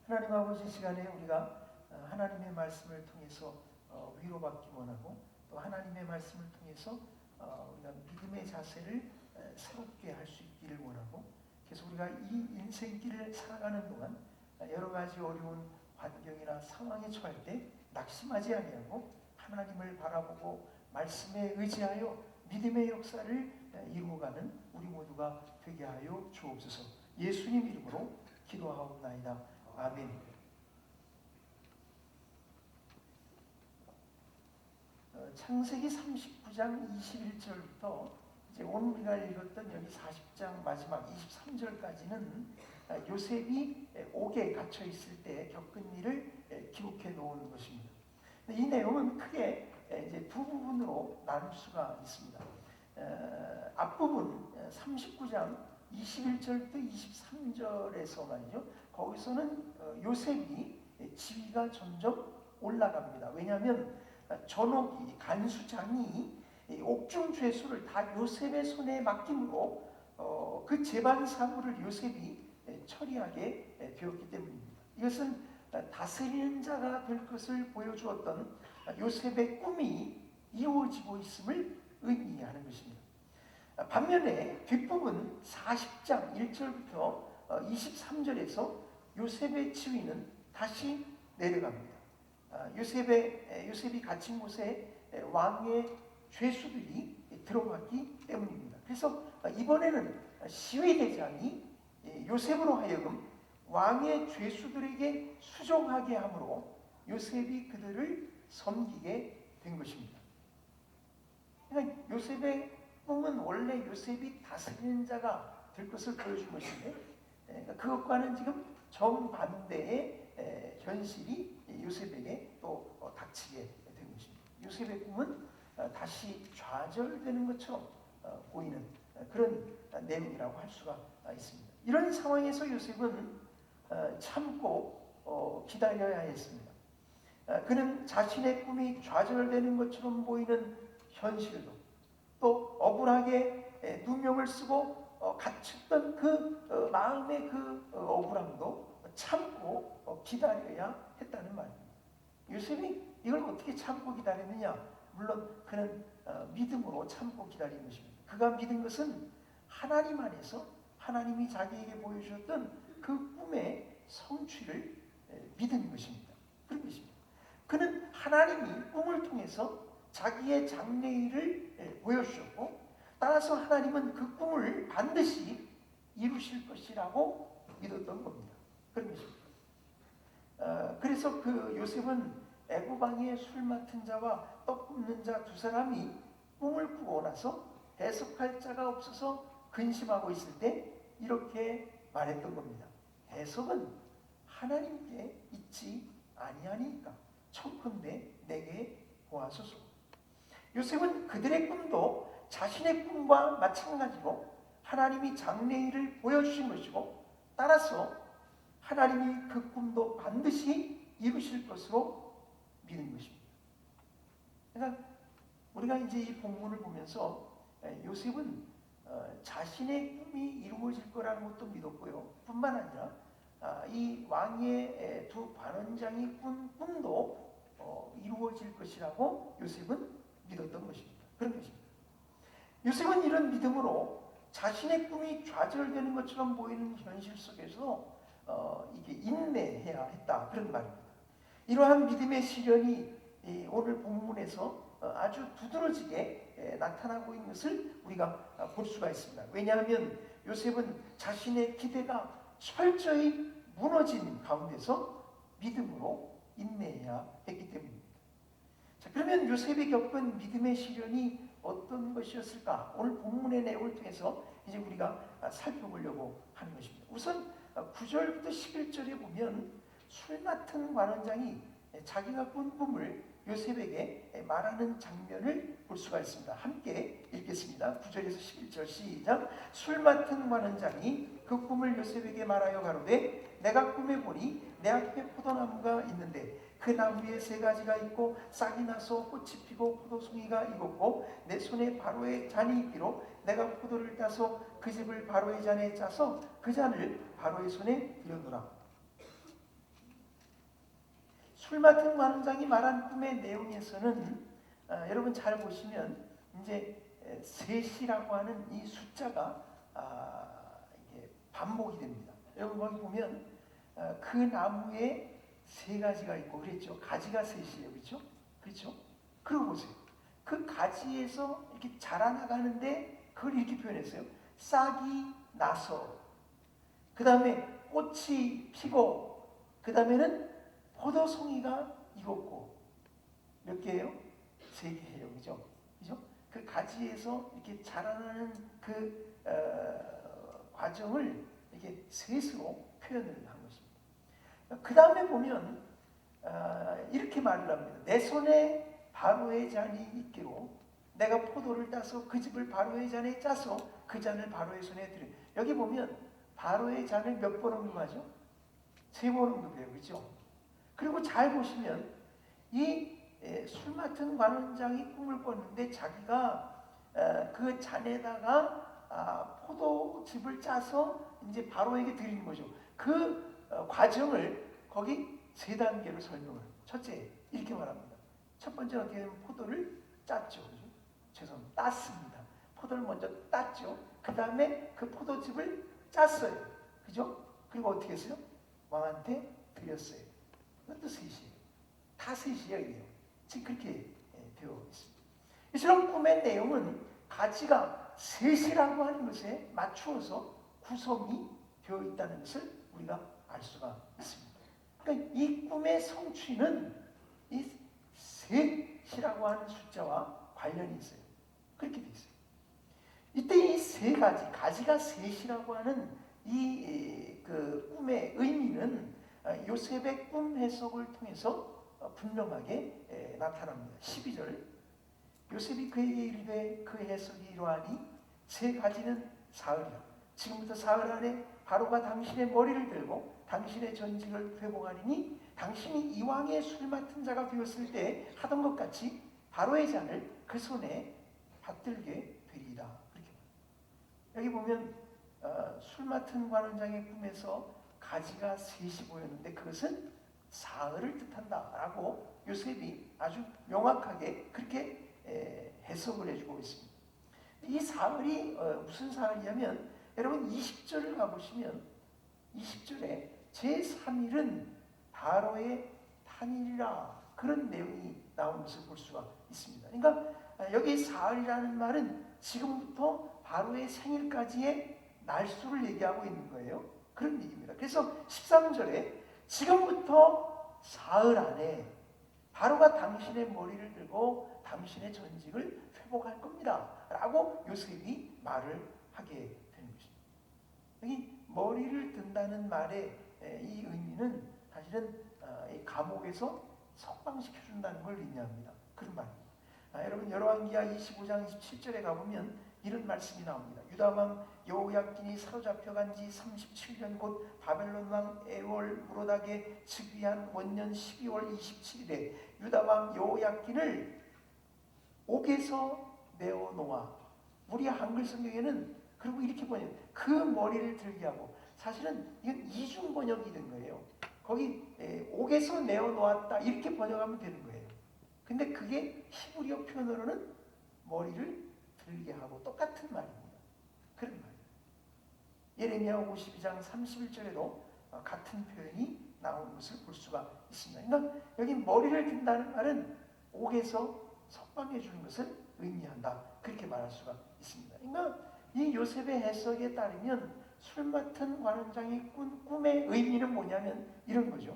하나님 아버지, 시간에 우리가 하나님의 말씀을 통해서 위로받기 원하고, 또 하나님의 말씀을 통해서 우리가 믿음의 자세를 새롭게 할 수 있기를 원하고, 그래서 우리가 이 인생길을 살아가는 동안 여러 가지 어려운 환경이나 상황에 처할 때 낙심하지 아니하고 하나님을 바라보고 말씀에 의지하여 믿음의 역사를 이루어가는 우리 모두가 되게 하여 주옵소서. 예수님 이름으로 기도하옵나이다. 아멘. 창세기 39장 21절부터 이제 오늘 우리가 읽었던 여기 40장 마지막 23절까지는 요셉이 옥에 갇혀 있을 때 겪은 일을 기록해 놓은 것입니다. 이 내용은 크게 이제 두 부분으로 나눌 수가 있습니다. 앞부분 39장 21절부터 23절에서 말이죠. 거기서는 요셉이 지위가 점점 올라갑니다. 왜냐하면 전옥이, 간수장이 옥중 죄수를 다 요셉의 손에 맡김으로 그 재반 사무를 요셉이 처리하게 되었기 때문입니다. 이것은 다스리는 자가 될 것을 보여주었던 요셉의 꿈이 이루어지고 있음을 의미하는 것입니다. 반면에 뒷부분 40장 1절부터 23절에서 요셉의 지위는 다시 내려갑니다. 요셉이 갇힌 곳에 왕의 죄수들이 들어갔기 때문입니다. 그래서 이번에는 시위대장이 요셉으로 하여금 왕의 죄수들에게 수종하게 함으로 요셉이 그들을 섬기게 된 것입니다. 그러니까 요셉의 꿈은 원래 요셉이 다스리는 자가 될 것을 보여준 것인데, 그것과는 지금 정반대의 현실이 요셉에게 또 닥치게 된 것입니다. 요셉의 꿈은 다시 좌절되는 것처럼 보이는 그런 내용이라고 할 수가 있습니다. 이런 상황에서 요셉은 참고 기다려야 했습니다. 그는 자신의 꿈이 좌절되는 것처럼 보이는 현실도, 또 억울하게 누명을 쓰고 갇혔던 그 마음의 그 억울함도 참고 기다려야 했다는 말입니다. 요셉이 이걸 어떻게 참고 기다렸느냐? 물론 그는 믿음으로 참고 기다린 것입니다. 그가 믿은 것은 하나님 안에서 하나님이 자기에게 보여주셨던 그 꿈의 성취를 믿은 것입니다. 그런 것입니다. 그는 하나님이 꿈을 통해서 자기의 장래일을 보여주셨고, 따라서 하나님은 그 꿈을 반드시 이루실 것이라고 믿었던 겁니다. 그런 것입니다. 그래서 그 요셉은 애굽 왕의 술 맡은 자와 떡 굽는 자 두 사람이 꿈을 꾸고 나서 해석할 자가 없어서 근심하고 있을 때 이렇게 말했던 겁니다. 해석은 하나님께 있지 아니하니까 청컨대 내게 보아소서. 요셉은 그들의 꿈도 자신의 꿈과 마찬가지로 하나님이 장래일을 보여주신 것이고, 따라서 하나님이 그 꿈도 반드시 이루실 것으로 믿는 것입니다. 그러니까 우리가 이제 이 본문을 보면서 요셉은 자신의 꿈이 이루어질 거라는 것도 믿었고요. 뿐만 아니라 이 왕의 두 관원장이 꾼 꿈도 이루어질 것이라고 요셉은 믿었던 것입니다. 그런 것입니다. 요셉은 이런 믿음으로 자신의 꿈이 좌절되는 것처럼 보이는 현실 속에서 이게 인내해야 했다, 그런 말입니다. 이러한 믿음의 시련이 오늘 본문에서 아주 두드러지게 나타나고 있는 것을 우리가 볼 수가 있습니다. 왜냐하면 요셉은 자신의 기대가 철저히 무너진 가운데서 믿음으로 인내해야 했기 때문입니다. 자, 그러면 요셉이 겪은 믿음의 시련이 어떤 것이었을까? 오늘 본문의 내용을 통해서 이제 우리가 살펴보려고 하는 것입니다. 우선 9절부터 11절에 보면 술 맡은 관원장이 자기가 꾼 꿈을 요셉에게 말하는 장면을 볼 수가 있습니다. 함께 읽겠습니다. 9절에서 11절 시작. 술 맡은 관원장이 그 꿈을 요셉에게 말하여 가로되 내가 꿈에 보니 내 앞에 포도나무가 있는데 그 나무에 세 가지가 있고 싹이 나서 꽃이 피고 포도송이가 익었고 내 손에 바로의 잔이 있기로 내가 포도를 따서 그 즙을 바로의 잔에 짜서 그 잔을 바로의 손에 들여놓으라. 술 맡은 관원장이 말한 꿈의 내용에서는 여러분 잘 보시면 이제 셋이라고 하는 이 숫자가 이게 반복이 됩니다. 여러분 거기 보면 그 나무에 세 가지가 있고 그랬죠. 가지가 셋이에요, 그렇죠? 그렇죠? 그러고 보세요. 그 가지에서 이렇게 자라나가는데 그걸 이렇게 표현했어요. 싹이 나서, 그 다음에 꽃이 피고, 그 다음에는 포도송이가 익었고. 몇 개예요? 세 개예요, 그죠? 그죠? 그 가지에서 이렇게 자라나는 그 과정을 이렇게 셋으로 표현을 한 것입니다. 그 다음에 보면 이렇게 말을 합니다. 내 손에 바로의 잔이 있기로 내가 포도를 따서 그 즙을 바로의 잔에 짜서 그 잔을 바로의 손에 드려. 여기 보면 바로의 잔을 몇 번 언급하죠? 세 번 언급해요, 그렇죠? 그리고 잘 보시면 이 술 맡은 관원장이 꿈을 꿨는데 자기가 그 잔에다가 포도즙을 짜서 이제 바로에게 드리는 거죠. 그 과정을 거기 세 단계로 설명을. 첫째 이렇게 말합니다. 첫 번째는 어떻게 되면 포도를 짰죠, 그죠? 죄송합니다. 땄습니다. 포도를 먼저 땄죠. 그 다음에 그 포도즙을 짰어요, 그죠? 그리고 어떻게 했어요? 왕한테 드렸어요. 그것도 셋이에요. 다 셋이에요, 이게요. 지금 그렇게 되어 있습니다. 이처럼 꿈의 내용은 가지가 셋이라고 하는 것에 맞추어서 구성이 되어 있다는 것을 우리가 알 수가 있습니다. 그러니까 이 꿈의 성취는 이 셋이라고 하는 숫자와 관련이 있어요. 그렇게 되어 있어요. 이때 이 세 가지, 가지가 셋이라고 하는 이 그 꿈의 의미는 요셉의 꿈 해석을 통해서 분명하게 나타납니다. 12절 요셉이 그에게 이르되 그 해석이 이러하니 세 가지는 사흘이라. 지금부터 사흘 안에 바로가 당신의 머리를 들고 당신의 전직을 회복하리니 당신이 이왕의 술 맡은 자가 되었을 때 하던 것 같이 바로의 잔을 그 손에 받들게 되리이다. 그렇게 여기 보면 술 맡은 관원장의 꿈에서 가지가 셋이 보였는데 그것은 사흘을 뜻한다라고 요셉이 아주 명확하게 그렇게 해석을 해주고 있습니다. 이 사흘이 무슨 사흘이냐면 여러분 20절을 가보시면 20절에 제3일은 바로의 탄일이라 그런 내용이 나오는 것을 볼 수가 있습니다. 그러니까 여기 사흘이라는 말은 지금부터 바로의 생일까지의 날수를 얘기하고 있는 거예요. 그런 얘기입니다. 그래서 13절에 지금부터 사흘 안에 바로가 당신의 머리를 들고 당신의 전직을 회복할 겁니다 라고 요셉이 말을 하게 되는 것입니다. 여기 머리를 든다는 말의 이 의미는 사실은 이 감옥에서 석방시켜준다는 걸 의미합니다. 그런 말입니다. 여러분 열왕기하 25장 27절에 가보면 이런 말씀이 나옵니다. 유다왕 여호야긴이 사로잡혀간 지 37년 곧 바벨론 왕 에월 무로닥의 즉위한 원년 12월 27일에 유다왕 여호야긴을 옥에서 내어놓아. 우리 한글 성경에는 그리고 이렇게 번역, 그 머리를 들게 하고. 사실은 이건 이중 번역이 된 거예요. 거기 옥에서 내어놓았다 이렇게 번역하면 되는 거예요. 근데 그게 히브리어 표현으로는 머리를 들게 하고 똑같은 말입니다. 그런 말이에요. 예레미야 52장 31절에도 같은 표현이 나오는 것을 볼 수가 있습니다. 그러니까 여기 머리를 든다는 말은 옥에서 석방해 주는 것을 의미한다. 그렇게 말할 수가 있습니다. 그러니까 이 요셉의 해석에 따르면 술 맡은 관원장의 꿈의 의미는 뭐냐면 이런 거죠.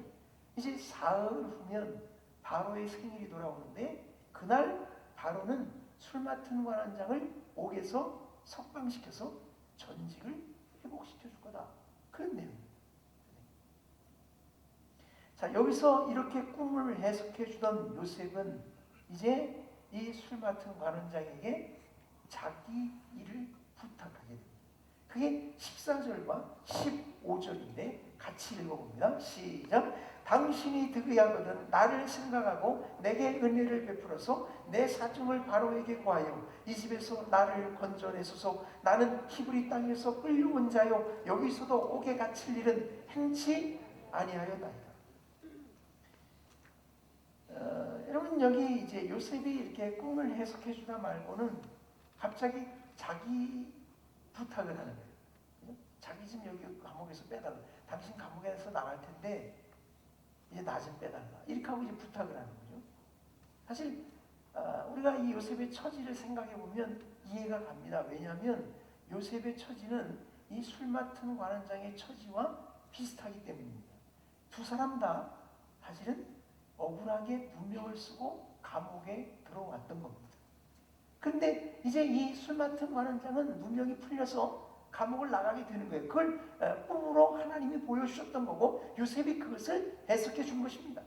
이제 사흘 후면 바로의 생일이 돌아오는데 그날 바로는 술 맡은 관원장을 옥에서 석방시켜서 전직을 회복시켜 줄 거다. 그런 내용입니다. 자, 여기서 이렇게 꿈을 해석해 주던 요셉은 이제 이 술 맡은 관원장에게 자기 일을 부탁하게 됩니다. 그게 14절과 15절인데 같이 읽어봅니다. 시작. 당신이 득의하거든 나를 생각하고 내게 은혜를 베풀어서 내 사정을 바로에게 고하여 이 집에서 나를 건져내소서. 나는 히브리 땅에서 끌려온 자요 여기서도 옥에 갇힐 일은 행치 아니하였나이다. 여러분 여기 이제 요셉이 이렇게 꿈을 해석해 주다 말고는 갑자기 자기 부탁을 하는 거예요. 자기 집 여기 감옥에서 빼달라. 당신 감옥에서 나갈 텐데 이제 나 좀 빼달라. 이렇게 하고 이제 부탁을 하는 거죠. 사실 우리가 이 요셉의 처지를 생각해 보면 이해가 갑니다. 왜냐하면 요셉의 처지는 이 술 맡은 관원장의 처지와 비슷하기 때문입니다. 두 사람 다 사실은 억울하게 누명을 쓰고 감옥에 들어왔던 겁니다. 그런데 이제 이 술 맡은 관원장은 누명이 풀려서 감옥을 나가게 되는 거예요. 그걸 꿈으로 하나님이 보여주셨던 거고 요셉이 그것을 해석해 준 것입니다.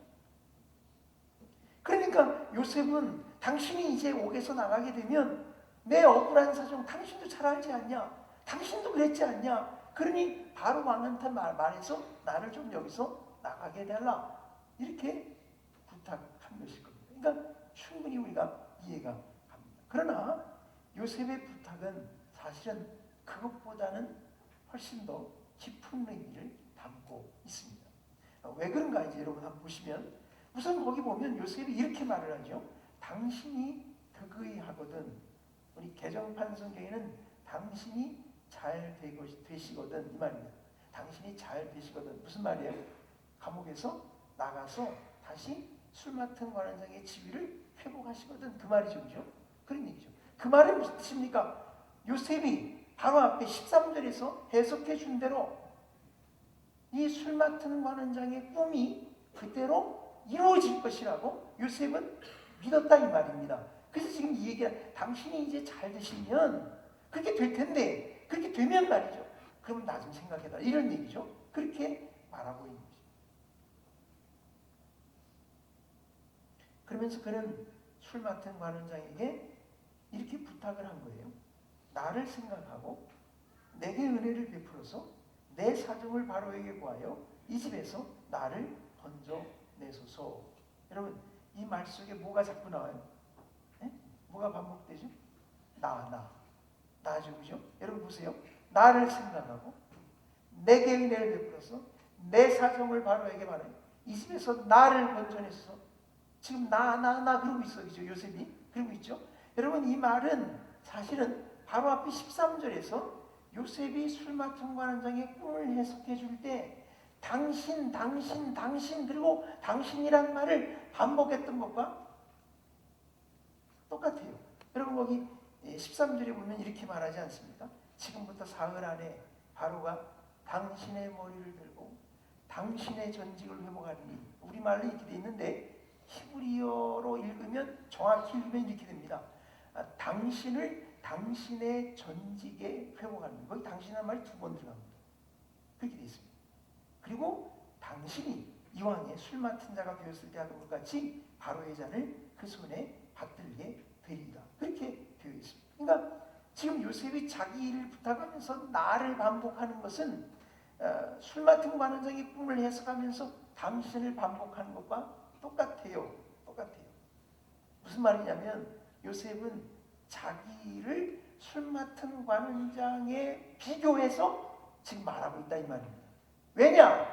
그러니까 요셉은 당신이 이제 옥에서 나가게 되면 내 억울한 사정 당신도 잘 알지 않냐? 당신도 그랬지 않냐? 그러니 바로 왕한테 말해서 나를 좀 여기서 나가게 해달라. 이렇게 부탁한 것일 겁니다. 그러니까 충분히 우리가 이해가 갑니다. 그러나 요셉의 부탁은 사실은 그것보다는 훨씬 더 깊은 의미를 담고 있습니다. 왜 그런가 이제 여러분 한번 보시면 우선 거기 보면 요셉이 이렇게 말을 하죠. 당신이 득의 하거든. 우리 개정판 성경에는 당신이 잘 되시거든 이 말입니다. 당신이 잘 되시거든. 무슨 말이에요? 감옥에서 나가서 다시 술 맡은 관원장의 지위를 회복하시거든 그 말이죠. 그죠? 그런 얘기죠. 그 말은 무슨 뜻입니까? 요셉이 바로 앞에 13절에서 해석해 준 대로 이 술 맡은 관원장의 꿈이 그대로 이루어질 것이라고 요셉은 믿었다 이 말입니다. 그래서 지금 이 얘기가 당신이 이제 잘 되시면 그렇게 될 텐데 그렇게 되면 말이죠. 그러면 나 좀 생각해라 이런 얘기죠. 그렇게 말하고 있는 거죠. 그러면서 그는 술 맡은 관원장에게 이렇게 부탁을 한 거예요. 나를 생각하고 내게 은혜를 베풀어서 내 사정을 바로에게 구하여 이 집에서 나를 건져내소서. 여러분 이 말 속에 뭐가 자꾸 나와요? 네? 뭐가 반복되죠? 나죠, 그죠? 여러분 보세요. 나를 생각하고 내게 은혜를 베풀어서 내 사정을 바로에게 말해요. 이 집에서 나를 건져내소서. 지금 나 그러고 있어, 그죠? 요셉이 그러고 있죠. 여러분 이 말은 사실은 바로 앞에 13절에서 요셉이 술 맡은 관원장의 꿈을 해석해 줄 때 당신 그리고 당신이란 말을 반복했던 것과 똑같아요. 여러분 거기 13절에 보면 이렇게 말하지 않습니까? 지금부터 사흘 안에 바로가 당신의 머리를 들고 당신의 전직을 회복하리니 우리말로 이렇게 돼 있는데 히브리어로 읽으면 정확히 읽으면 이렇게 됩니다. 당신을 당신의 전직에 회복하는 거기 당신이라는 말이 두 번 들어갑니다. 그렇게 되어 있습니다. 그리고 당신이 이왕에 술 맡은 자가 되었을 때 하던 것 같이 바로의 잔을 그 손에 받들게 되리라. 그렇게 되어 있습니다. 그러니까 지금 요셉이 자기 일을 부탁하면서 나를 반복하는 것은 술 맡은 관원장의 꿈을 해석하면서 당신을 반복하는 것과 똑같아요. 무슨 말이냐면 요셉은 자기를 술 맡은 관원장에 비교해서 지금 말하고 있다 이 말입니다. 왜냐?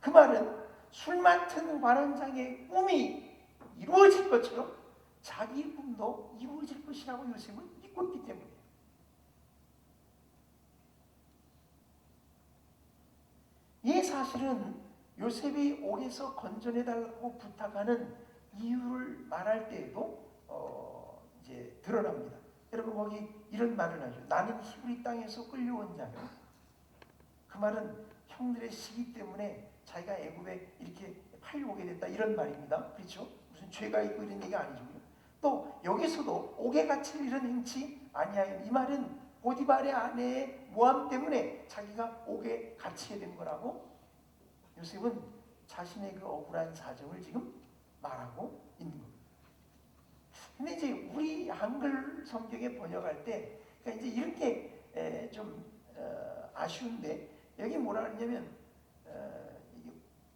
그 말은 술 맡은 관원장의 꿈이 이루어질 것처럼 자기 꿈도 이루어질 것이라고 요셉은 믿고 있기 때문이에요. 이 사실은 요셉이 옥에서 건져내달라고 부탁하는 이유를 말할 때에도 이제 드러납니다. 여러분 거기 이런 말을 하죠. 나는 히브리 땅에서 끌려온 자요. 그 말은 형들의 시기 때문에 자기가 애굽에 이렇게 팔려오게 됐다 이런 말입니다. 그렇죠? 무슨 죄가 있고 이런 얘기가 아니죠. 또 여기서도 옥에 갇힐 이런 행치 아니하여 이 말은 보디발의 아내의 모함 때문에 자기가 옥에 갇히게 된 거라고 요셉은 자신의 그 억울한 사정을 지금 말하고 있는 겁니다. 근데 이제 우리 한글 성경에 번역할 때 그러니까 이제 이렇게 좀 아쉬운데 여기 뭐라 그러냐면 이게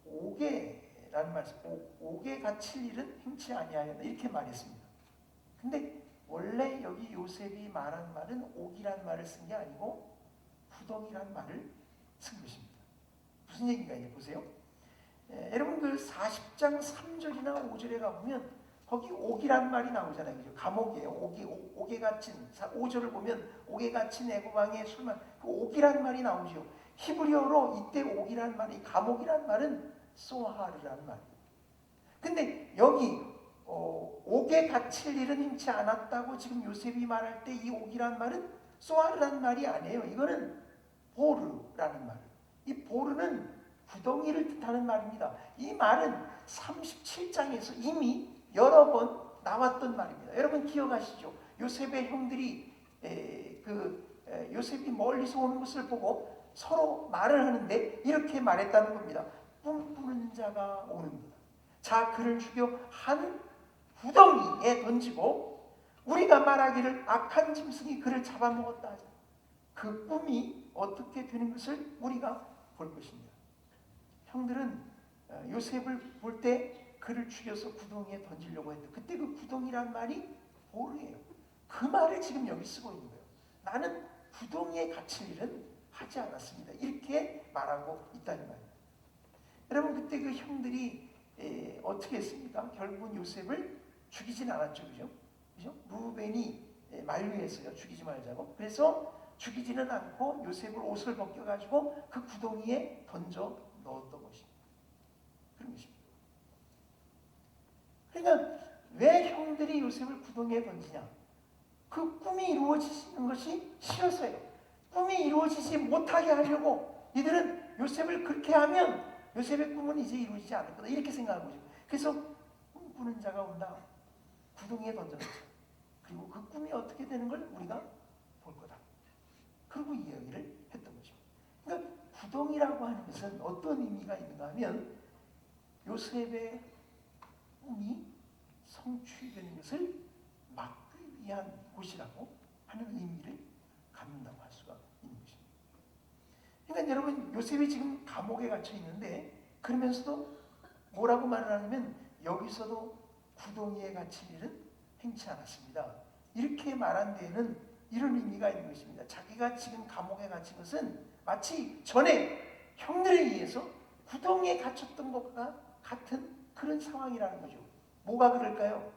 옥에라는 말씀, 옥에 갇힐 일은 행치 아니하였다 이렇게 말했습니다. 근데 원래 여기 요셉이 말한 말은 옥이란 말을 쓴 게 아니고 구덩이란 말을 쓴 것입니다. 무슨 얘기인가 이제 보세요. 여러분 그 40장 3절이나 5절에 가보면 거기 옥이란 말이 나오잖아요. 그죠? 감옥이에요. 옥에 갇힌 5절을 보면 옥에 갇힌 애고방의 술만 그 옥이란 말이 나오죠. 히브리어로 이때 옥이란 말이 감옥이란 말은 소하르란 말이에요. 근데 여기 옥에 갇힐 일은 행치 않았다고 지금 요셉이 말할 때 이 옥이란 말은 소하르란 말이 아니에요. 이거는 보르라는 말. 이 보르는 구덩이를 뜻하는 말입니다. 이 말은 37장에서 이미 여러 번 나왔던 말입니다. 여러분 기억하시죠? 요셉의 형들이 요셉이 멀리서 오는 것을 보고 서로 말을 하는데 이렇게 말했다는 겁니다. 꿈꾸는 자가 오는구나. 자, 그를 죽여 한 구덩이에 던지고 우리가 말하기를 악한 짐승이 그를 잡아먹었다 하자. 그 꿈이 어떻게 되는 것을 우리가 볼 것입니다. 형들은 요셉을 볼 때 그를 죽여서 구덩이에 던지려고 했는데 그때 그 구덩이란 말이 보르예요. 그 말을 지금 여기 쓰고 있는 거예요. 나는 구덩이에 갇힐 일은 하지 않았습니다. 이렇게 말하고 있다는 말이에요. 여러분 그때 그 형들이 어떻게 했습니까? 결국은 요셉을 죽이진 않았죠. 그죠? 루벤이 만류했어요. 죽이지 말자고. 그래서 죽이지는 않고 요셉을 옷을 벗겨가지고 그 구덩이에 던져 넣었던 것입니다. 그런 것입니다. 그러니까 왜 형들이 요셉을 구덩이에 던지냐? 그 꿈이 이루어지는 것이 싫어서요. 꿈이 이루어지지 못하게 하려고 이들은 요셉을 그렇게 하면 요셉의 꿈은 이제 이루어지지 않을 거다 이렇게 생각한 거죠. 그래서 꿈꾸는 자가 온다. 구덩이에 던져놓자. 그리고 그 꿈이 어떻게 되는 걸 우리가 볼 거다. 그리고 이 이야기를 했던 거죠. 그러니까 구덩이라고 하는 것은 어떤 의미가 있는가 하면 요셉의 꿈이 성취되는 것을 막기 위한 곳이라고 하는 의미를 갖는다고 할 수가 있는 것입니다. 그러니까 여러분 요셉이 지금 감옥에 갇혀 있는데 그러면서도 뭐라고 말을 하냐면 여기서도 구덩이에 갇힌 일은 행치 않았습니다. 이렇게 말한 데에는 이런 의미가 있는 것입니다. 자기가 지금 감옥에 갇힌 것은 마치 전에 형들에 의해서 구덩이에 갇혔던 것과 같은 그런 상황이라는 거죠. 뭐가 그럴까요?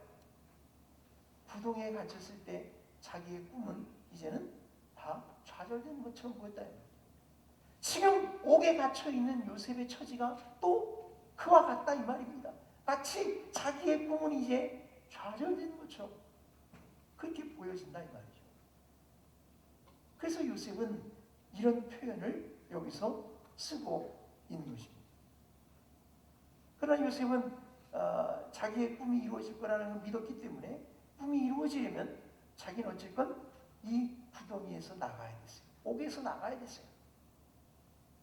구덩이에 갇혔을 때 자기의 꿈은 이제는 다 좌절된 것처럼 보였다. 지금 옥에 갇혀 있는 요셉의 처지가 또 그와 같다 이 말입니다. 마치 자기의 꿈은 이제 좌절된 것처럼 그렇게 보여진다 이 말이죠. 그래서 요셉은 이런 표현을 여기서 쓰고 있는 것입니다. 그러나 요셉은 자기의 꿈이 이루어질 거라는 걸 믿었기 때문에 꿈이 이루어지려면 자기는 어쨌건 이 구덩이에서 나가야 됐어요. 옥에서 나가야 됐어요.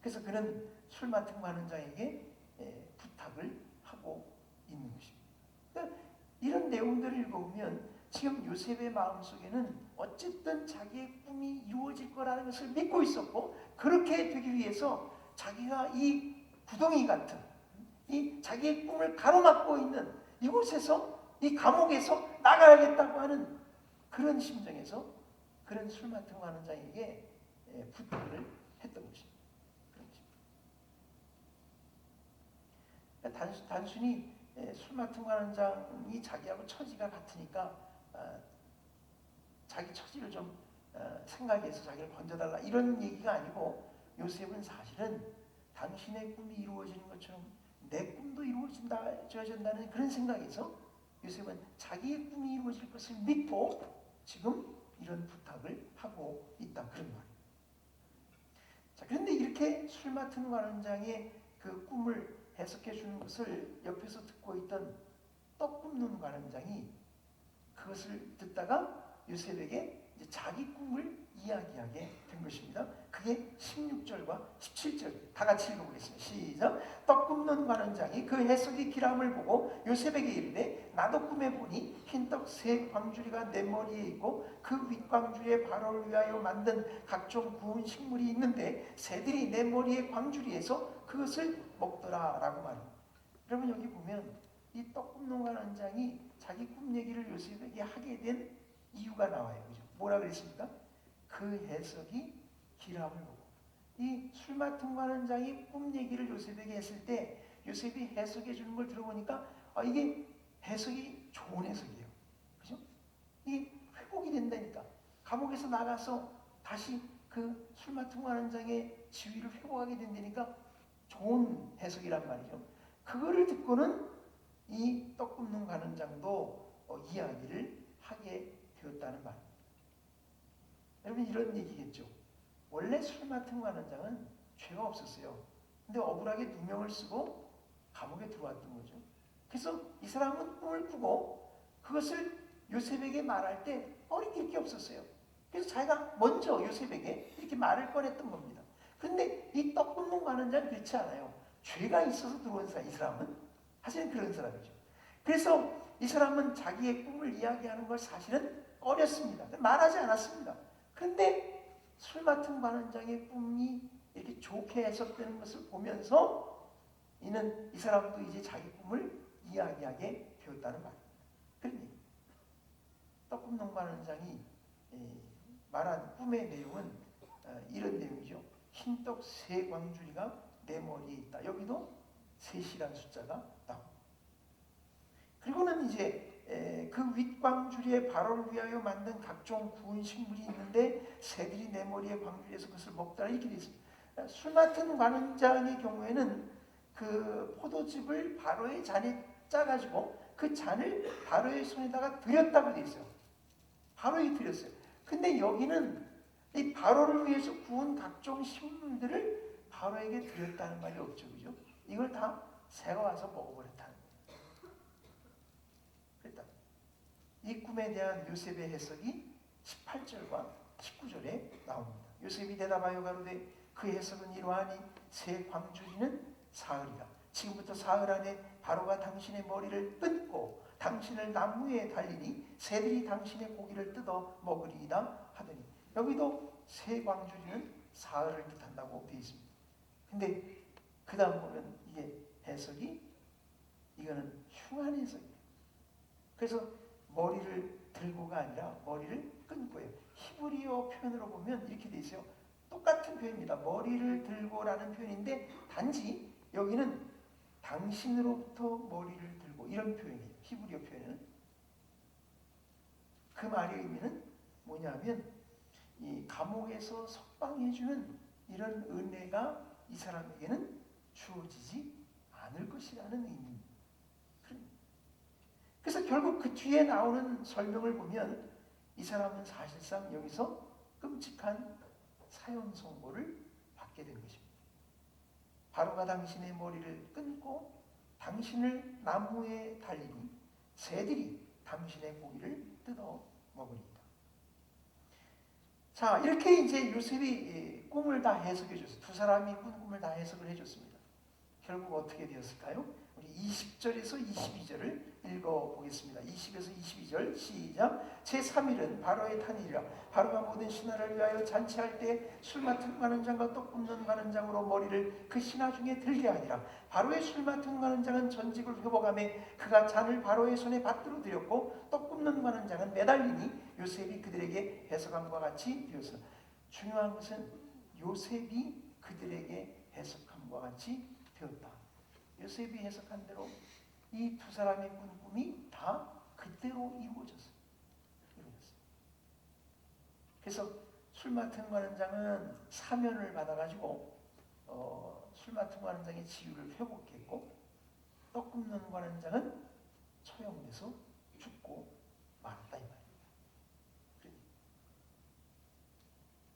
그래서 그는 술 맡은 관원장에게 부탁을 하고 있는 것입니다. 그러니까 이런 내용들을 읽어보면 지금 요셉의 마음속에는 어쨌든 자기의 꿈이 이루어질 거라는 것을 믿고 있었고 그렇게 되기 위해서 자기가 이 구덩이 같은 이 자기의 꿈을 가로막고 있는 이곳에서 이 감옥에서 나가야겠다고 하는 그런 심정에서 그런 술 맡은 관원장에게 부탁을 했던 것입니다. 단순히 술 맡은 관원장이 자기하고 처지가 같으니까 자기 처지를 좀 생각해서 자기를 건져달라 이런 얘기가 아니고 요셉은 사실은 당신의 꿈이 이루어지는 것처럼 내 꿈도 이루어진다는 그런 생각에서 요셉은 자기의 꿈이 이루어질 것을 믿고 지금 이런 부탁을 하고 있다 그런 말이에요. 자, 그런데 이렇게 술 맡은 관원장의 그 꿈을 해석해 주는 것을 옆에서 듣고 있던 떡 굽는 관원장이 그것을 듣다가 요셉에게 이제 자기 꿈을 이야기하게 된 것입니다. 그게 16절과 17절 다 같이 읽어보겠습니다. 시작. 떡 굽는 관원장이 그 해석의 기람을 보고 요셉에게 이르되 나도 꿈에 보니 흰떡 세 광주리가 내 머리에 있고 그 윗광주리에 바로를 위하여 만든 각종 구운 식물이 있는데 새들이 내 머리의 광주리에서 그것을 먹더라 라고 말합니다. 여러분 여기 보면 이 떡 굽는 관원장이 자기 꿈 얘기를 요셉에게 하게 된 이유가 나와요. 그죠? 뭐라 그랬습니까? 그 해석이 기람을 보고 이 술 맡은 관원장이 꿈 얘기를 요셉에게 했을 때 요셉이 해석해 주는 걸 들어보니까 이게 해석이 좋은 해석이에요. 그죠? 이게 회복이 된다니까. 감옥에서 나가서 다시 그 술 맡은 관원장의 지위를 회복하게 된다니까 좋은 해석이란 말이죠. 그거를 듣고는 이 떡 굽는 관원장도 이야기를 하게 되었다는 말입니다. 여러분 이런 얘기겠죠. 원래 술 맡은 관원장은 죄가 없었어요. 근데 억울하게 누명을 쓰고 감옥에 들어왔던 거죠. 그래서 이 사람은 꿈을 꾸고 그것을 요셉에게 말할 때 어리낄 게 없었어요. 그래서 자기가 먼저 요셉에게 이렇게 말을 꺼냈던 겁니다. 그런데 이 떡 굽는 관원장은 그렇지 않아요. 죄가 있어서 들어온 사람, 이 사람은 사실은 그런 사람이죠. 그래서 이 사람은 자기의 꿈을 이야기하는 걸 사실은 꺼렸습니다. 말하지 않았습니다. 그런데 술 맡은 관원장의 꿈이 이렇게 좋게 해석되는 것을 보면서 이 사람도 이제 자기 꿈을 이야기하게 되었다는 말입니다. 그러니 떡 굽는 관원장이 말한 꿈의 내용은 이런 내용이죠. 흰떡 세 광주리가 내 머리에 있다. 여기도 셋이라는 숫자가 나옵니다. 그리고는 이제 그 윗광주리에 발효를 위하여 만든 각종 구운 식물이 있는데 새들이 내 머리에 광주리에서 그것을 먹더라. 이렇게 되어 있습니다. 술 맡은 관원장의 경우에는 그 포도즙을 바로의 잔에 짜가지고 그 잔을 바로의 손에다가 드렸다고 되어 있어요. 바로에게 드렸어요. 근데 여기는 이 바로를 위해서 구운 각종 식물들을 바로에게 드렸다는 말이 없죠. 그죠? 이걸 다 새가 와서 먹어버렸다는 거예요. 그랬다. 이 꿈에 대한 요셉의 해석이 18절과 19절에 나옵니다. 요셉이 대답하여 가로되 그 해석은 이러하니 새 광주리는 사흘이라. 지금부터 사흘 안에 바로가 당신의 머리를 끊고 당신을 나무에 달리니 새들이 당신의 고기를 뜯어 먹으리이다 하더니, 여기도 새 광주리는 사흘을 뜻한다고 되어 있습니다. 근데 그 다음 보면 이게 해석이 이거는 흉한 해석이에요. 그래서 머리를 들고가 아니라 머리를 끊고예요. 히브리어 표현으로 보면 이렇게 돼 있어요. 똑같은 표현입니다. 머리를 들고라는 표현인데 단지 여기는 당신으로부터 머리를 들고 이런 표현이에요. 히브리어 표현은. 그 말의 의미는 뭐냐면 이 감옥에서 석방해주는 이런 은혜가 이 사람에게는 주어지지 않을 것이라는 의미입니다. 그래서 결국 그 뒤에 나오는 설명을 보면 이 사람은 사실상 여기서 끔찍한 사형 선고를 받게 된 것입니다. 바로가 당신의 머리를 끊고 당신을 나무에 달리니 새들이 당신의 고기를 뜯어 먹으리이다. 자, 이렇게 이제 요셉이 꿈을 다 해석해 줬어요. 두 사람이 꾼 꿈을 다 해석을 해줬습니다. 결국 어떻게 되었을까요? 우리 20절에서 22절을 읽어보겠습니다. 20에서 22절 시작. 제3일은 바로의 탄일이라. 바로가 모든 신하를 위하여 잔치할 때 술 맡은 관원장과 떡 굽는 관원장으로 머리를 그 신하 중에 들게 하니라. 바로의 술 맡은 관원장은 전직을 회복하며 그가 잔을 바로의 손에 받들어 드렸고 떡 굽는 관원장은 매달리니 요셉이 그들에게 해석함과 같이 되었어. 중요한 것은 요셉이 그들에게 해석함과 같이 되었다. 요셉이 해석한 대로 이 두 사람의 꾼 꿈이 다 그대로 이루어졌어요. 그래서 술 맡은 관원장은 사면을 받아가지고 술 맡은 관원장의 지위를 회복했고 떡 굽는 관원장은 처형돼서 죽고 말았다 이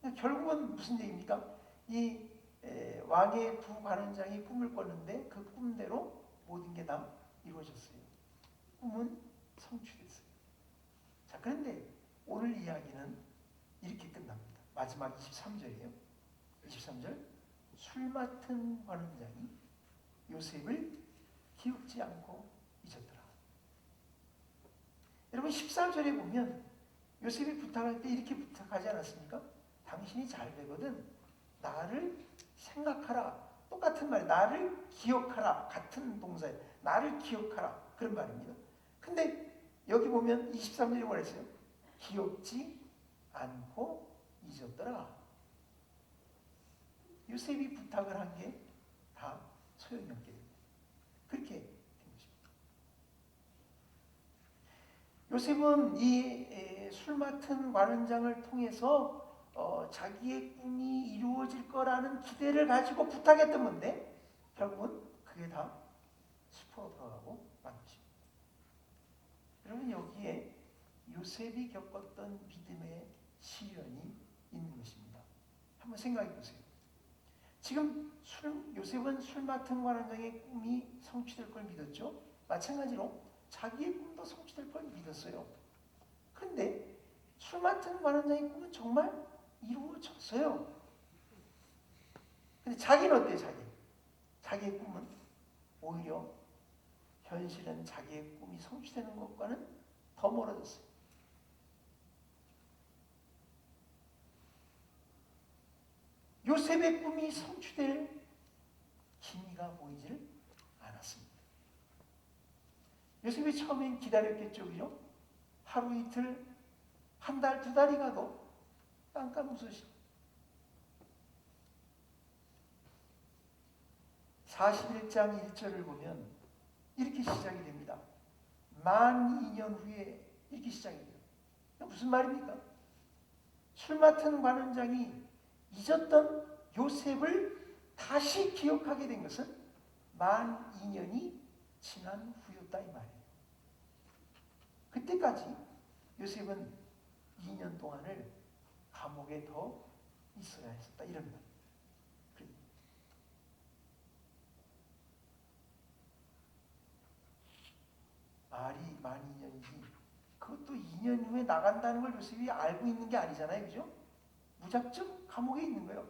말입니다. 결국은 무슨 얘기입니까? 이 왕의 두 관원장이 꿈을 꿨는데 그 꿈대로 모든 게 다 이루어졌어요. 꿈은 성취됐어요. 자, 그런데 오늘 이야기는 이렇게 끝납니다. 마지막 23절이에요. 23절. 술 맡은 관원장이 요셉을 기억지 않고 잊었더라. 여러분 14절에 보면 요셉이 부탁할 때 이렇게 부탁하지 않았습니까? 당신이 잘 되거든 나를 생각하라. 똑같은 말, 나를 기억하라. 같은 동사예요. 나를 기억하라. 그런 말입니다. 근데 여기 보면 23절에 뭐라 했어요? 기억지 않고 잊었더라. 요셉이 부탁을 한 게 다 소용이 없게 됩니다. 그렇게 된 것입니다. 요셉은 이 술 맡은 관원장을 통해서 자기의 꿈이 이루어질 거라는 기대를 가지고 부탁했던 건데 결국은 그게 다 수포로 돌아가고 만 것입니다. 여러분 여기에 요셉이 겪었던 믿음의 시련이 있는 것입니다. 한번 생각해 보세요. 지금 요셉은 술 맡은 관원장의 꿈이 성취될 걸 믿었죠. 마찬가지로 자기의 꿈도 성취될 걸 믿었어요. 그런데 술 맡은 관원장의 꿈은 정말 이루어졌어요. 근데 자기는 어때요? 자기의 꿈은 오히려 현실은 자기의 꿈이 성취되는 것과는 더 멀어졌어요. 요셉의 꿈이 성취될 기미가 보이질 않았습니다. 요셉이 처음엔 기다렸겠죠, 그죠? 하루 이틀, 한 달, 두 달이 가도 깜깜무소식. 41장 1절을 보면 이렇게 시작이 됩니다. 만 2년 후에 이렇게 시작이 돼요. 무슨 말입니까? 술 맡은 관원장이 잊었던 요셉을 다시 기억하게 된 것은 만 2년이 지난 후였다 이 말이에요. 그때까지 요셉은 2년 동안을 감옥에 더 있어야 했었다 이런 말. 말이 만 2년이지 그것도 2년 후에 나간다는 걸 요셉이 알고 있는 게 아니잖아요. 그죠? 무작정 감옥에 있는 거예요.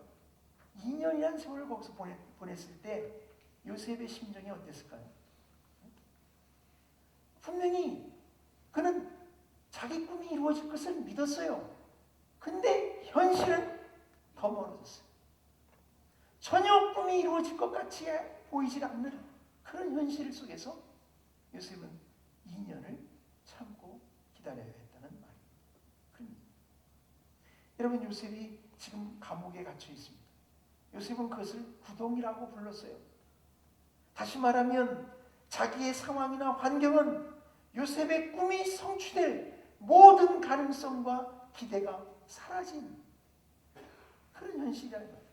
2년이라는 세월을 거기서 보냈을 때 요셉의 심정이 어땠을까요? 분명히 그는 자기 꿈이 이루어질 것을 믿었어요. 근데 현실은 더 멀어졌어요. 전혀 꿈이 이루어질 것 같이 보이질 않는 그런 현실 속에서 요셉은 2년을 참고 기다려야 했다는 말입니다. 여러분 요셉이 지금 감옥에 갇혀 있습니다. 요셉은 그것을 구동이라고 불렀어요. 다시 말하면 자기의 상황이나 환경은 요셉의 꿈이 성취될 모든 가능성과 기대가 사라진 그런 현실이라는 거예요.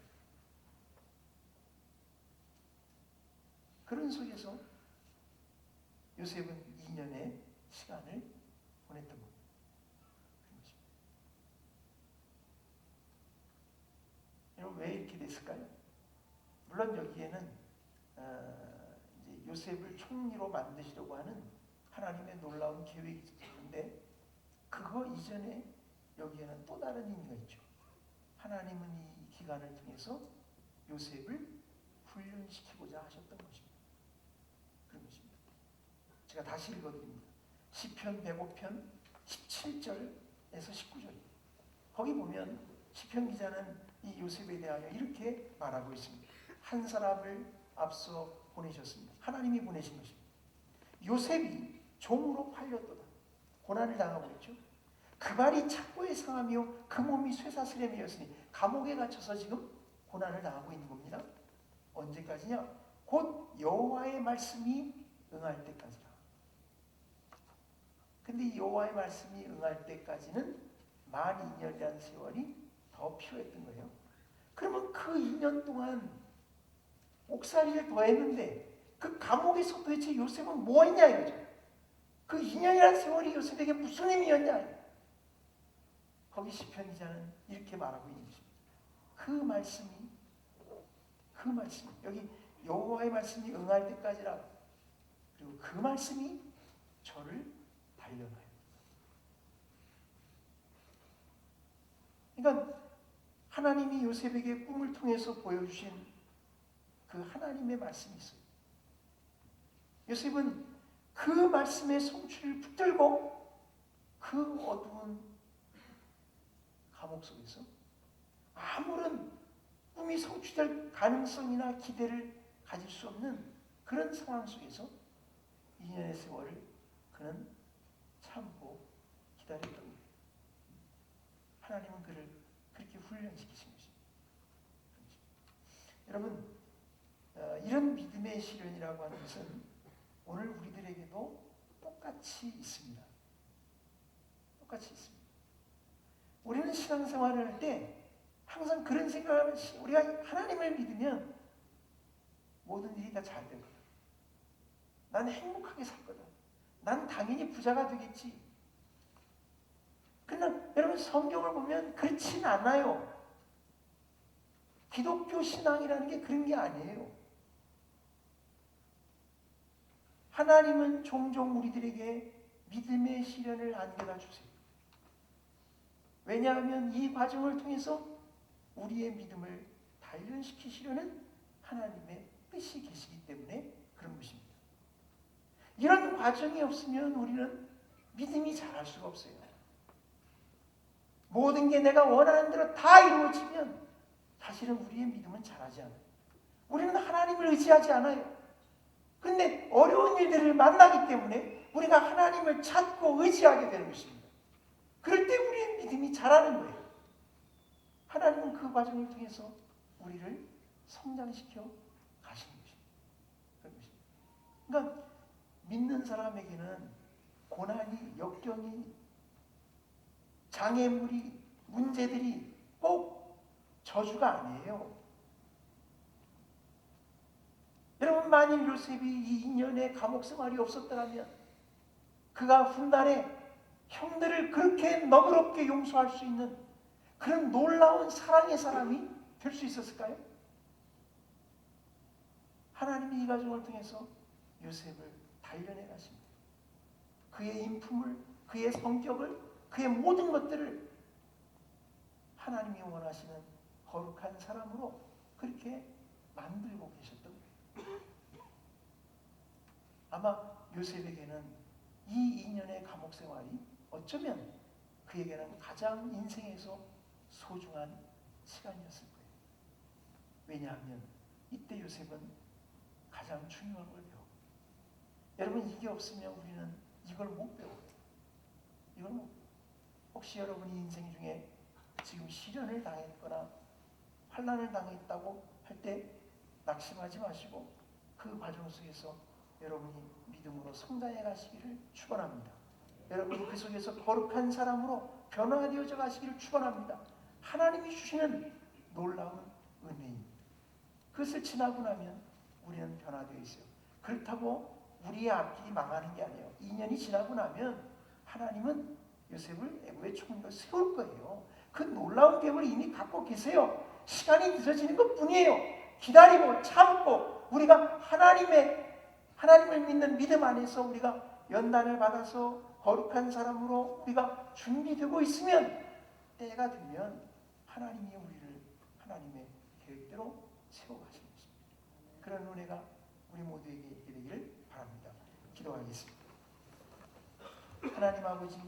그런 속에서 요셉은 2년의 시간을 보냈던 겁니다. 여러분 왜 이렇게 됐을까요? 물론 여기에는 이제 요셉을 총리로 만드시려고 하는 하나님의 놀라운 계획이 있었는데 그거 이전에 여기에는 또 다른 의미가 있죠. 하나님은 이 기간을 통해서 요셉을 훈련시키고자 하셨던 것입니다. 그런 것입니다. 제가 다시 읽어드립니다. 시편 105편 17절에서 19절. 거기 보면 시편 기자는 이 요셉에 대하여 이렇게 말하고 있습니다. 한 사람을 앞서 보내셨습니다. 하나님이 보내신 것입니다. 요셉이 종으로 팔렸도다. 고난을 당하고 있죠. 그 발이 착고에 상하며 그 몸이 쇠사슬에매였으니 감옥에 갇혀서 지금 고난을 당하고 있는 겁니다. 언제까지냐? 곧 여호와의 말씀이 응할 때까지라. 근데 이 여호와의 말씀이 응할 때까지는 만 2년이라는 세월이 더 필요했던 거예요. 그러면 그 2년 동안 옥살이를 더 했는데 그 감옥에서 도대체 요셉은 뭐 했냐 이거죠. 그 2년이라는 세월이 요셉에게 무슨 의미였냐. 거기 시편 기자는 이렇게 말하고 있는 것입니다. 그 말씀이 여기 여호와의 말씀이 응할 때까지라. 그리고 그 말씀이 저를 단련하여. 그러니까 하나님이 요셉에게 꿈을 통해서 보여주신 그 하나님의 말씀이 있어요. 요셉은 그 말씀의 성취를 붙들고 그 어두운 감옥 속에서 아무런 꿈이 성취될 가능성이나 기대를 가질 수 없는 그런 상황 속에서 2년의 세월을 그는 참고 기다렸던 거예요. 하나님은 그를 그렇게 훈련시키신 것입니다. 여러분, 이런 믿음의 시련이라고 하는 것은 오늘 우리들에게도 똑같이 있습니다. 똑같이 있습니다. 우리는 신앙생활을 할 때 항상 그런 생각을 하면 우리가 하나님을 믿으면 모든 일이 다 잘 되거든. 난 행복하게 살거든. 난 당연히 부자가 되겠지. 그러나 여러분 성경을 보면 그렇진 않아요. 기독교 신앙이라는 게 그런 게 아니에요. 하나님은 종종 우리들에게 믿음의 시련을 안겨다 주세요. 왜냐하면 이 과정을 통해서 우리의 믿음을 단련시키시려는 하나님의 뜻이 계시기 때문에 그런 것입니다. 이런 과정이 없으면 우리는 믿음이 자랄 수가 없어요. 모든 게 내가 원하는 대로 다 이루어지면 사실은 우리의 믿음은 자라지 않아요. 우리는 하나님을 의지하지 않아요. 그런데 어려운 일들을 만나기 때문에 우리가 하나님을 찾고 의지하게 되는 것입니다. 그럴 때 우리의 믿음이 자라는 거예요. 하나님은 그 과정을 통해서 우리를 성장시켜 가시는 것입니다. 그런 것입니다. 그러니까 믿는 사람에게는 고난이, 역경이, 장애물이, 문제들이 꼭 저주가 아니에요. 여러분 만일 요셉이 이 2년의 감옥 생활이 없었더라면 그가 훗날에 형들을 그렇게 너그럽게 용서할 수 있는 그런 놀라운 사랑의 사람이 될 수 있었을까요? 하나님이 이 과정을 통해서 요셉을 단련해 가십니다. 그의 인품을, 그의 성격을, 그의 모든 것들을 하나님이 원하시는 거룩한 사람으로 그렇게 만들고 계셨던 거예요. 아마 요셉에게는 이 2년의 감옥 생활이 어쩌면 그에게는 가장 인생에서 소중한 시간이었을 거예요. 왜냐하면 이때 요셉은 가장 중요한 걸 배워요. 여러분 이게 없으면 우리는 이걸 못 배워요. 이걸 못 배워요. 혹시 여러분이 인생 중에 지금 시련을 당했거나 환난을 당했다고 할 때 낙심하지 마시고 그 과정 속에서 여러분이 믿음으로 성장해 가시기를 축원합니다. 여러분이 그 속에서 거룩한 사람으로 변화되어져 가시기를 축원합니다. 하나님이 주시는 놀라운 은혜입니다. 그것을 지나고 나면 우리는 변화되어 있어요. 그렇다고 우리의 앞길이 망하는 게 아니에요. 2년이 지나고 나면 하나님은 요셉을 애굽의 총리로 세울 거예요. 그 놀라운 계획을 이미 갖고 계세요. 시간이 늦어지는 것뿐이에요. 기다리고 참고 우리가 하나님을 믿는 믿음 안에서 우리가 연단을 받아서 거룩한 사람으로 우리가 준비되고 있으면 때가 되면 하나님이 우리를 하나님의 계획대로 세워가시는 것입니다. 그런 은혜가 우리 모두에게 있게 되기를 바랍니다. 기도하겠습니다. 하나님 아버지